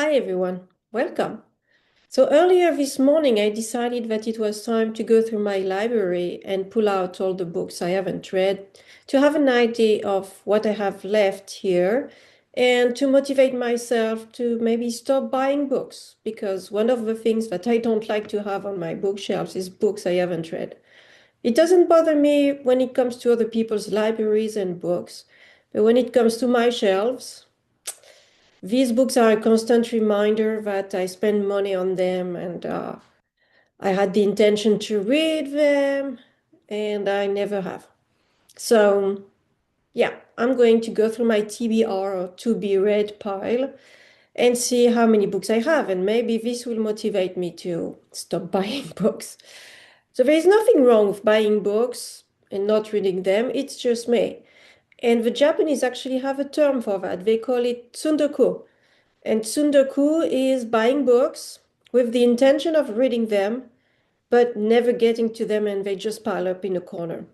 Hi everyone, welcome. So earlier this morning, I decided that it was time to go through my library and pull out all the books I haven't read to have an idea of what I have left here and to motivate myself to maybe stop buying books because one of the things that I don't like to have on my bookshelves is books I haven't read. It doesn't bother me when it comes to other people's libraries and books, but when it comes to my shelves, these books are a constant reminder that I spend money on them and I had the intention to read them and I never have. So, yeah, I'm going to go through my TBR or to be read pile and see how many books I have. And maybe this will motivate me to stop buying books. So, there is nothing wrong with buying books and not reading them, it's just me. And the Japanese actually have a term for that. They call it tsundoku. And tsundoku is buying books with the intention of reading them, but never getting to them and they just pile up in a corner.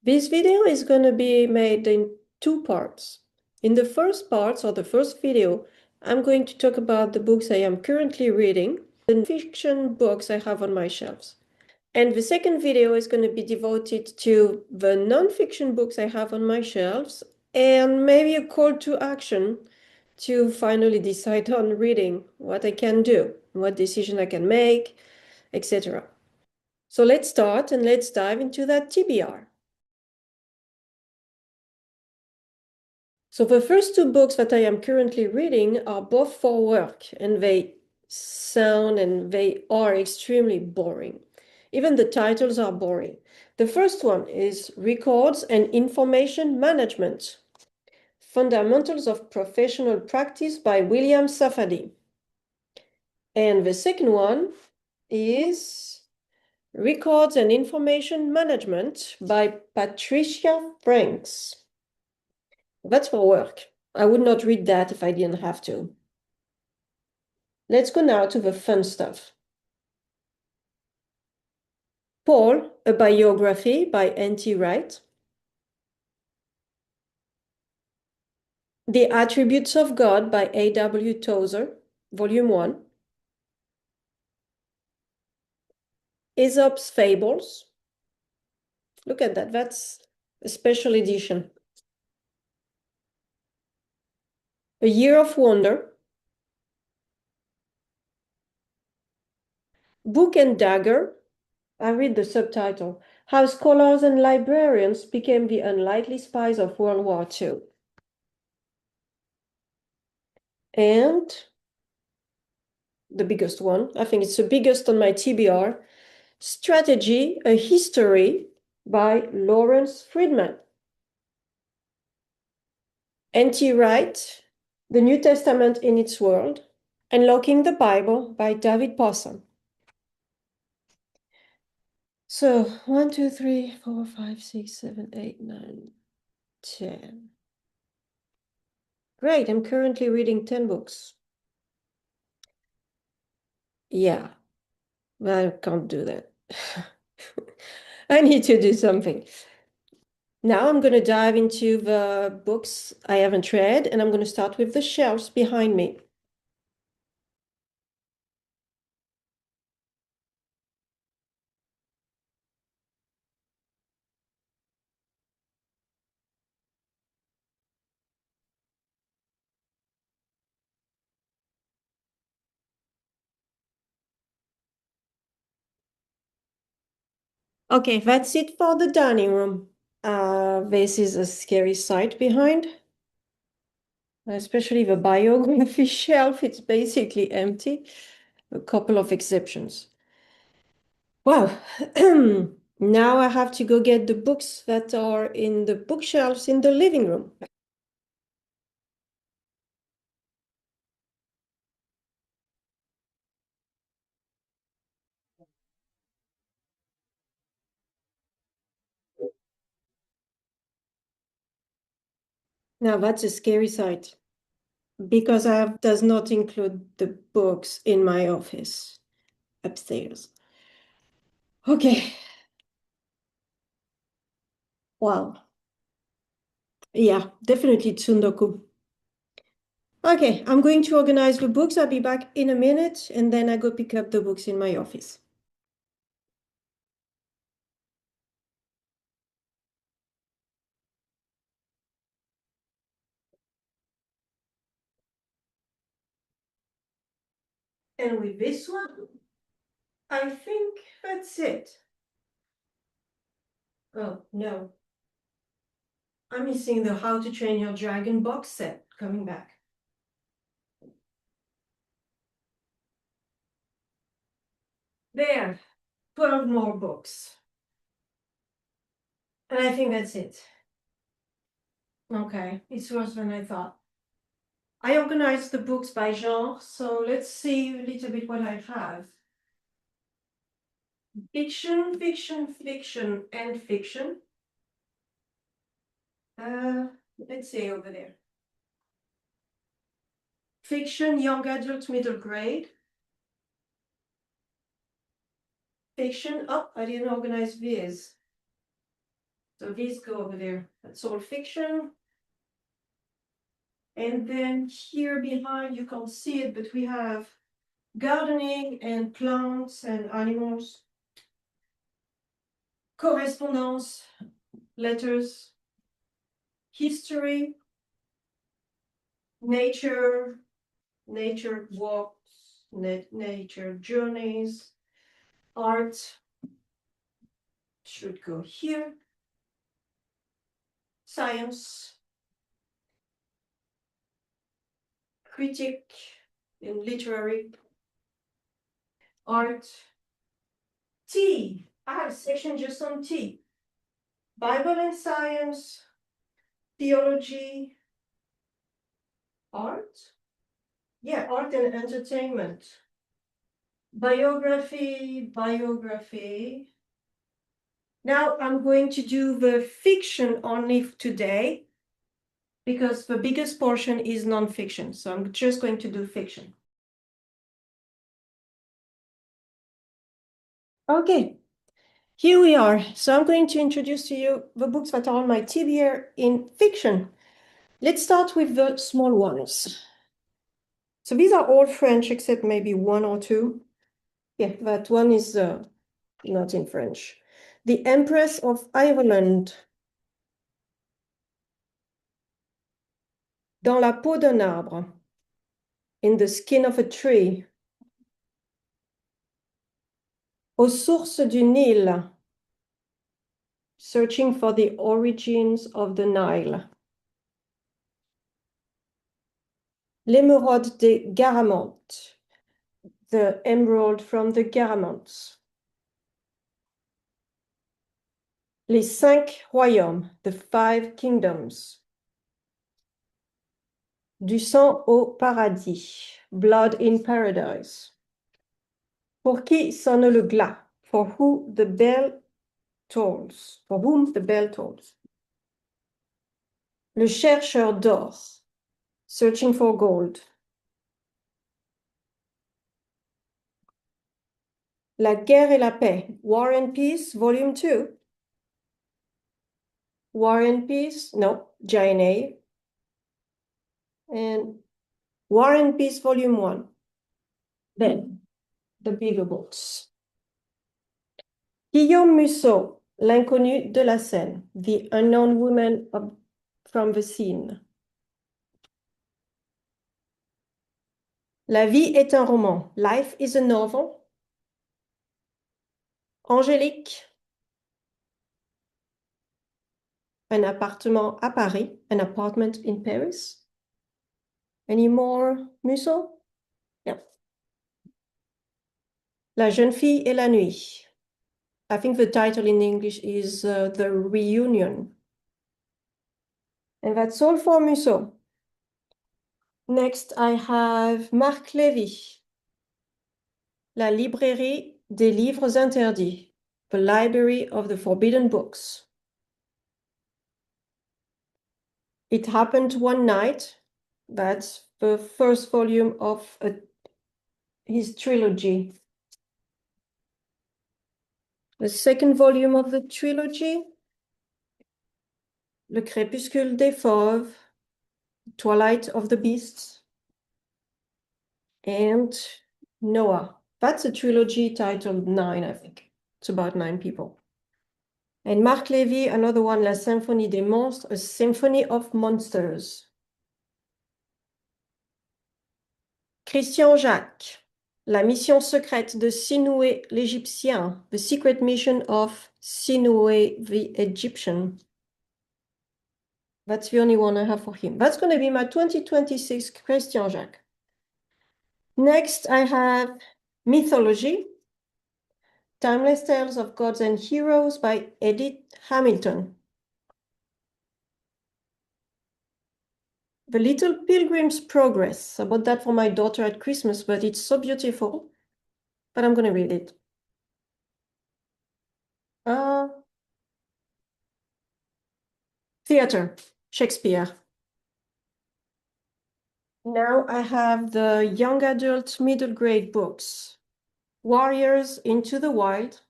This video is going to be made in two parts. In the first part, or the first video, I'm going to talk about the books I am currently reading, the fiction books I have on my shelves. And the second video is going to be devoted to the non-fiction books I have on my shelves and maybe a call to action to finally decide on reading what I can do, what decision I can make, etc. So let's start and let's dive into that TBR. So the first two books that I am currently reading are both for work and they sound and they are extremely boring. Even the titles are boring. The first one is Records and Information Management, Fundamentals of Professional Practice by William Safady. And the second one is Records and Information Management by Patricia Franks. That's for work. I would not read that if I didn't have to. Let's go now to the fun stuff. Paul, a biography by N.T. Wright. The Attributes of God by A.W. Tozer, Volume 1. Aesop's Fables. Look at that, that's a special edition. A Year of Wonder. Book and Dagger. I read the subtitle. How Scholars and Librarians Became the Unlikely Spies of World War II. And the biggest one, I think it's the biggest on my TBR, Strategy, A History by Lawrence Friedman. N.T. Wright, The New Testament in Its World, Unlocking the Bible by David Posson. So 1, 2, 3, 4, 5, 6, 7, 8, 9, 10. Great, I'm currently reading 10 books. Yeah, I can't do that. I need to do something. Now I'm going to dive into the books I haven't read, and I'm going to start with the shelves behind me. Okay, that's it for the dining room. This is a scary sight behind, especially the biography shelf. It's basically empty, a couple of exceptions. Wow. Now I have to go get the books that are in the bookshelves in the living room. Now that's a scary sight because I have, does not include the books in my office upstairs. Okay. Wow. Yeah, definitely Tsundoku. Okay, I'm going to organize the books. I'll be back in a minute, and then I go pick up the books in my office. And with this one, I think that's it. Oh, no. I'm missing the How to Train Your Dragon box set coming back. There, 12 more books. And I think that's it. Okay, it's worse than I thought. I organized the books by genre, so let's see a little bit what I have. Fiction, fiction, fiction, and fiction. Let's see over there. Fiction, young adult, middle grade. Fiction, oh, I didn't organize these. So these go over there. That's all fiction. And then here behind, you can't see it, but we have gardening and plants and animals. Correspondence, letters, history, nature, nature walks, nature journeys, art should go here, science, critic and literary, art, tea. I have a section just on tea. Bible and science, theology, art. Yeah, art and entertainment. Biography. Now I'm going to do the fiction only today because the biggest portion is nonfiction. So I'm just going to do fiction. Okay, here we are. So I'm going to introduce to you the books that are on my TBR in fiction. Let's start with the small ones. So these are all French except maybe one or two. Yeah, that one is not in French. The Empress of Ireland. Dans la peau d'un arbre. In the skin of a tree. Aux sources du Nil. Searching for the origins of the Nile. L'émeraude des Garamantes. The emerald from the Garamantes. Les 5 royaumes, the 5 kingdoms. Du sang au paradis, blood in paradise. Pour qui sonne le glas? For who the bell tolls. For whom the bell tolls. Le chercheur d'or, searching for gold. La guerre et la paix, War and Peace, Volume 2. War and Peace, no, Jane. And War and Peace, Volume 1. Then, the bigger books. Guillaume Musso, L'inconnu de la scène, The Unknown Woman from the Scene. La vie est un roman, Life is a novel. Angélique, un appartement à Paris, an apartment in Paris. Any more Musso? Yeah. La jeune fille et la nuit. I think the title in English is The Reunion. And that's all for Musso. Next, I have Marc Lévy. La librairie des livres interdits. The Library of the Forbidden Books. It Happened One Night. That's the first volume of his trilogy. The second volume of the trilogy, Le Crépuscule des Fauves, Twilight of the Beasts. and Noah. That's a trilogy titled Nine, I think. It's about 9 people. And Marc Levy, another one, La Symphonie des Monstres, a symphony of monsters. Christian Jacques, La mission secrète de Sinoué l'Égyptien, The Secret Mission of Sinoué the Egyptian. That's the only one I have for him. That's going to be my 2026 Christian Jacques. Next, I have Mythology, Timeless Tales of Gods and Heroes by Edith Hamilton. The Little Pilgrim's Progress. I bought that for my daughter at Christmas, but it's so beautiful. But I'm going to read it. Theater, Shakespeare. Now I have the young adult middle grade books. Warriors Into the Wild,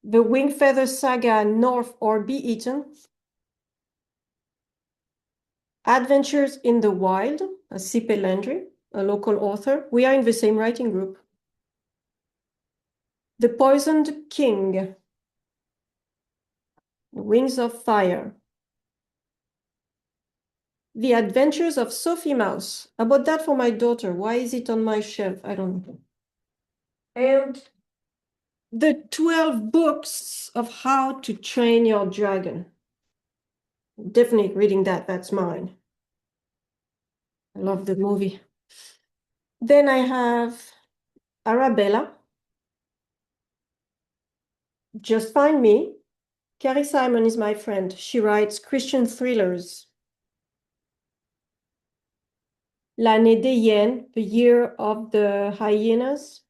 The Wingfeather Saga, North or Be Eaten, Adventures in the Wild, Sipe Landry, a local author. We are in the same writing group. The Poisoned King, Wings of Fire, The Adventures of Sophie Mouse. I bought that for my daughter. Why is it on my shelf? I don't know. And the 12 books of how to train your dragon. Definitely reading that. That's mine. I love the movie. Then I have Arabella, Just Find Me. Carrie Simon is my friend. She writes Christian thrillers. L'année des hyènes, The Year of the Hyenas.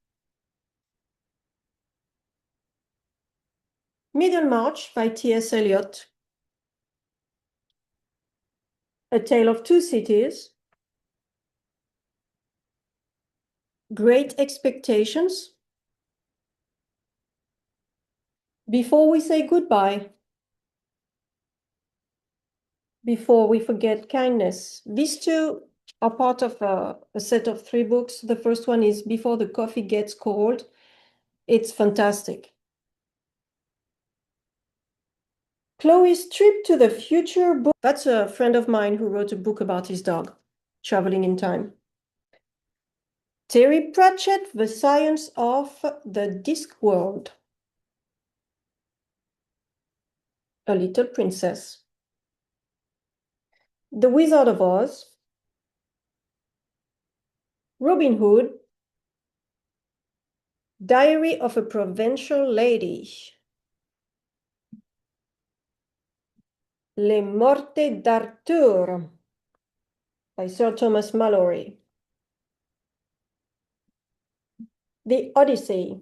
Middlemarch by T.S. Eliot. A Tale of Two Cities. Great Expectations. Before We Say Goodbye. Before We Forget Kindness. These two are part of a set of 3 books. The first one is Before the Coffee Gets Cold. It's fantastic. Chloe's Trip to the Future book. That's a friend of mine who wrote a book about his dog, traveling in time. Terry Pratchett, The Science of the Discworld. A Little Princess. The Wizard of Oz. Robin Hood. Diary of a Provincial Lady. Le Morte d'Arthur by Sir Thomas Malory. The Odyssey.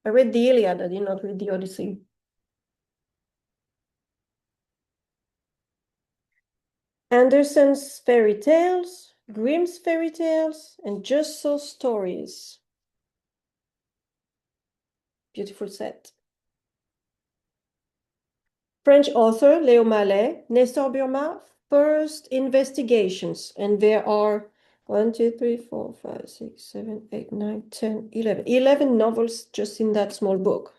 I read the Iliad, I did not read the Odyssey. Andersen's Fairy Tales, Grimm's Fairy Tales, and Just So Stories. Beautiful set. French author Léo Mallet, Nestor Burma, First Investigations. And there are 1, 2, 3, 4, 5, 6, 7, 8, 9, 10, 11. 11 novels just in that small book.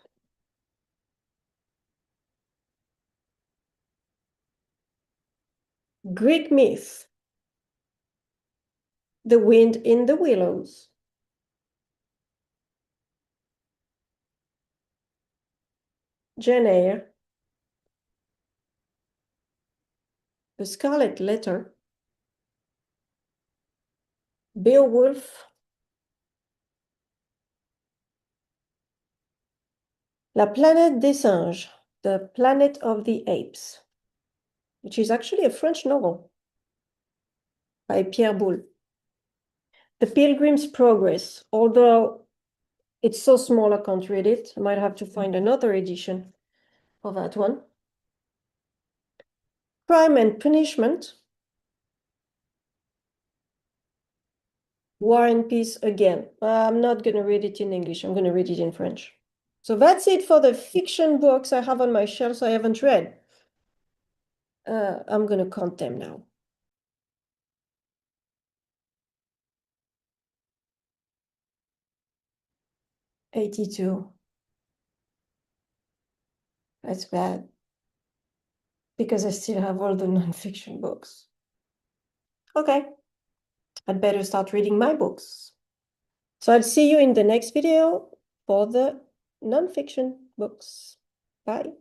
Greek myth. The Wind in the Willows. Jane Eyre. The Scarlet Letter. Beowulf. La Planète des Singes, The Planet of the Apes, which is actually a French novel by Pierre Boulle. The Pilgrim's Progress, although it's so small I can't read it. I might have to find another edition for that one. Crime and Punishment. War and Peace again. I'm not going to read it in English. I'm going to read it in French. So that's it for the fiction books I have on my shelves I haven't read. I'm going to count them now. 82. That's bad. Because I still have all the nonfiction books. Okay, I'd better start reading my books. So I'll see you in the next video for the nonfiction books. Bye.